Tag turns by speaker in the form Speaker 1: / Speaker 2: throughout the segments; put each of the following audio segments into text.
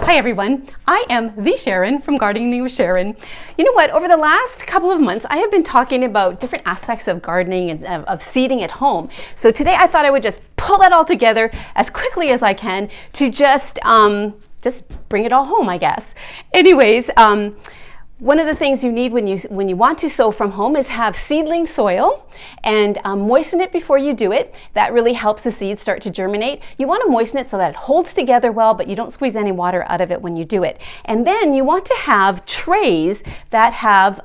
Speaker 1: Hi everyone, I am the Sharon from Gardening with Sharon. You know what, over the last couple of months I have been talking about different aspects of gardening and of seeding at home. So today I thought I would just pull that all together as quickly as I can to just bring it all home, I guess. Anyways, one of the things you need when you want to sow from home is have seedling soil and moisten it before you do it. That really helps the seeds start to germinate. You want to moisten it so that it holds together well, but you don't squeeze any water out of it when you do it. And then you want to have trays that have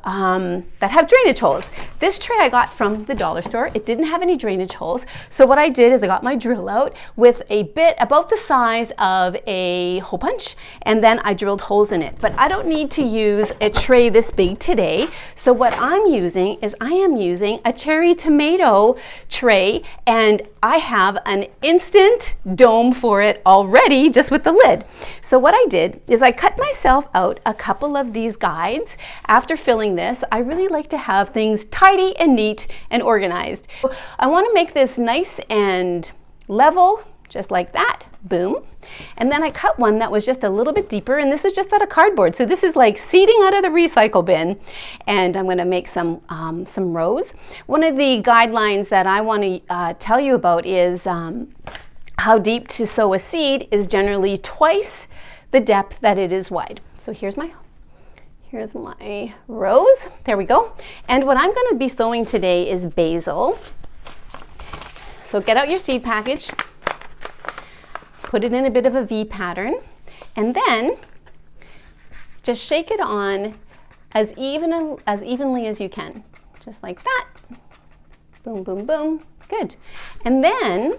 Speaker 1: drainage holes. This tray I got from the dollar store. It didn't have any drainage holes. So what I did is I got my drill out with a bit about the size of a hole punch, and then I drilled holes in it. But I don't need to use a tray this big today. So what I'm using is I am using a cherry tomato tray, and I have an instant dome for it already just with the lid. So what I did is I cut myself out a couple of these guides. After filling this, I really like to have things tidy and neat and organized. I want to make this nice and level, just like that, boom. And then I cut one that was just a little bit deeper, and this is just out of cardboard. So this is like seeding out of the recycle bin. And I'm going to make some rows. One of the guidelines that I want to tell you about is how deep to sow a seed is generally twice the depth that it is wide. So here's my rows. There we go. And what I'm going to be sowing today is basil. So get out your seed package. Put it in a bit of a V pattern, and then just shake it on as evenly as you can. Just like that. Boom, boom, boom. Good. And then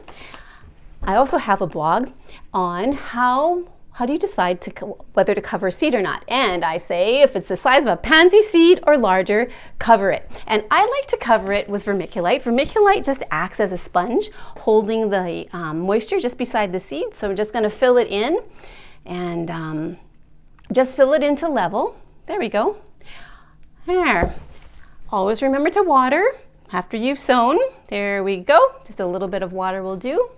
Speaker 1: I also have a blog on how do you decide whether to cover a seed or not. And I say if it's the size of a pansy seed or larger, cover it. And I like to cover it with vermiculite. Vermiculite just acts as a sponge, holding the moisture just beside the seed. So I'm just going to fill it in and just fill it into level. There we go. There. Always remember to water after you've sown. There we go. Just a little bit of water will do.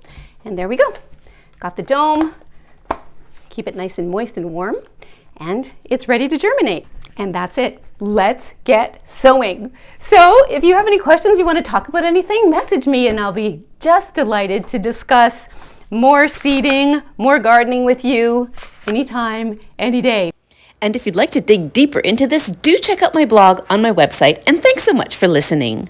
Speaker 1: And there we go. Got the dome. Keep it nice and moist and warm, and it's ready to germinate. And that's it. Let's get sowing. So if you have any questions, you want to talk about anything, message me and I'll be just delighted to discuss more seeding, more gardening with you anytime, any day.
Speaker 2: And if you'd like to dig deeper into this, do check out my blog on my website. And thanks so much for listening.